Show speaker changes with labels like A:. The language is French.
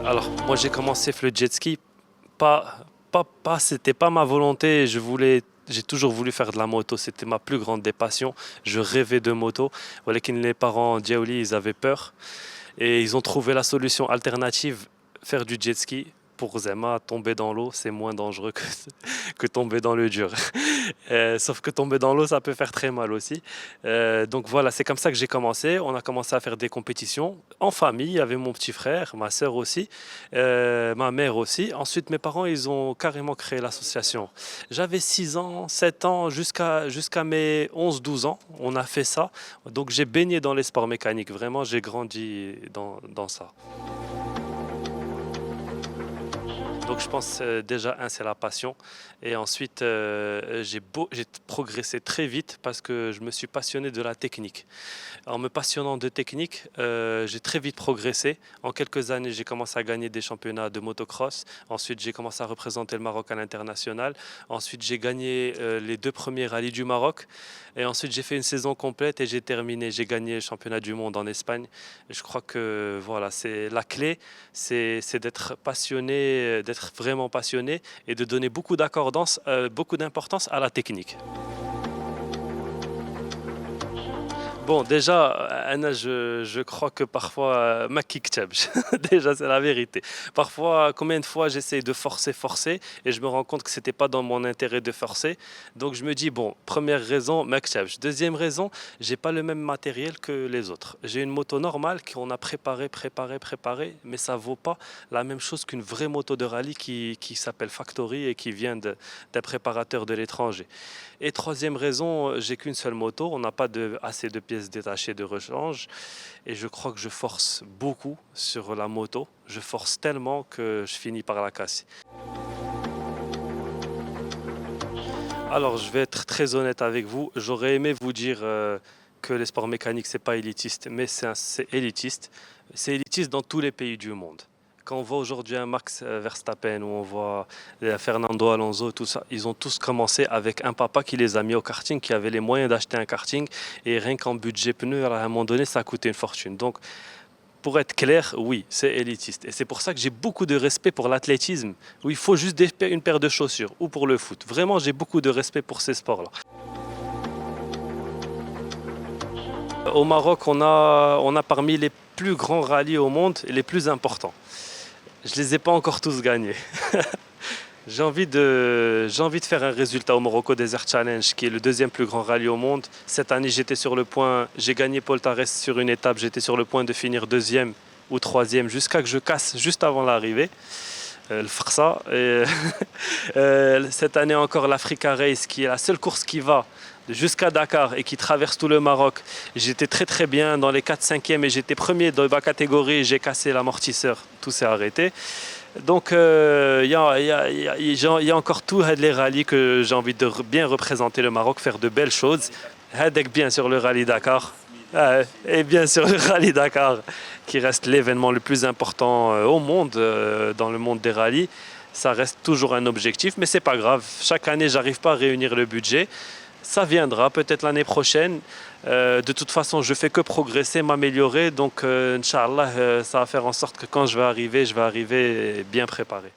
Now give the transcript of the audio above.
A: Alors, moi, j'ai commencé le jet ski. C'était pas ma volonté. J'ai toujours voulu faire de la moto. C'était ma plus grande des passions. Je rêvais de moto. Voilà, les parents Djaouli, ils avaient peur et ils ont trouvé la solution alternative, faire du jet ski. Pour Zema, tomber dans l'eau, c'est moins dangereux que tomber dans le dur. Sauf que tomber dans l'eau, ça peut faire très mal aussi. Donc voilà, c'est comme ça que j'ai commencé. On a commencé à faire des compétitions en famille. Il y avait mon petit frère, ma sœur aussi, ma mère aussi. Ensuite, mes parents, ils ont carrément créé l'association. J'avais 6 ans, 7 ans, jusqu'à mes 11, 12 ans. On a fait ça. Donc j'ai baigné dans les sports mécaniques. Vraiment, j'ai grandi dans ça. Donc je pense déjà, c'est la passion. Et ensuite, j'ai progressé très vite parce que je me suis passionné de la technique. En me passionnant de technique, j'ai très vite progressé. En quelques années, j'ai commencé à gagner des championnats de motocross. Ensuite, j'ai commencé à représenter le Maroc à l'international. Ensuite, j'ai gagné les 2 premiers rallyes du Maroc. Et ensuite, j'ai fait une saison complète et j'ai terminé. J'ai gagné le championnat du monde en Espagne. Et je crois que voilà, c'est la clé, c'est d'être passionné, d'être vraiment passionné et de donner beaucoup d'importance à la technique. Bon, déjà, Anna, je crois que parfois, ma kiktebj. Déjà, c'est la vérité. Parfois, combien de fois j'essaie de forcer, et je me rends compte que c'était pas dans mon intérêt de forcer. Donc, je me dis, bon, première raison, ma kiktebj. Deuxième raison, j'ai pas le même matériel que les autres. J'ai une moto normale qu'on a préparée, mais ça vaut pas la même chose qu'une vraie moto de rallye qui s'appelle Factory et qui vient d'un préparateur de l'étranger. Et troisième raison, j'ai qu'une seule moto, on n'a pas assez de pièces détachées de rechange et je crois que je force beaucoup sur la moto. Je force tellement que je finis par la casser. Alors, je vais être très honnête avec vous. J'aurais aimé vous dire que les sports mécaniques, c'est pas élitiste, mais c'est élitiste. C'est élitiste dans tous les pays du monde. Quand on voit aujourd'hui un Max Verstappen ou on voit Fernando Alonso, tout ça, ils ont tous commencé avec un papa qui les a mis au karting, qui avait les moyens d'acheter un karting. Et rien qu'en budget pneu, à un moment donné, ça a coûté une fortune. Donc, pour être clair, oui, c'est élitiste. Et c'est pour ça que j'ai beaucoup de respect pour l'athlétisme, où il faut juste une paire de chaussures, ou pour le foot. Vraiment, j'ai beaucoup de respect pour ces sports-là. Au Maroc, on a parmi les plus grands rallyes au monde et les plus importants. Je ne les ai pas encore tous gagnés. J'ai envie de faire un résultat au Morocco Desert Challenge, qui est le deuxième plus grand rallye au monde. Cette année, j'ai gagné Paul Tarès sur une étape, j'étais sur le point de finir deuxième ou troisième jusqu'à que je casse juste avant l'arrivée. Le Farsa. Cette année encore, l'Africa Race, qui est la seule course qui va jusqu'à Dakar et qui traverse tout le Maroc. J'étais très très bien dans les 4-5e et j'étais premier dans ma catégorie. J'ai cassé l'amortisseur, tout s'est arrêté. Donc il y a encore tous les rallyes que j'ai envie de bien représenter le Maroc, faire de belles choses. Hadek bien sûr le rallye Dakar. Et bien sûr le rallye Dakar, qui reste l'événement le plus important au monde, dans le monde des rallyes. Ça reste toujours un objectif, mais c'est pas grave. Chaque année, j'arrive pas à réunir le budget. Ça viendra peut-être l'année prochaine. De toute façon, je fais que progresser, m'améliorer. Donc, Inch'Allah, ça va faire en sorte que quand je vais arriver bien préparé.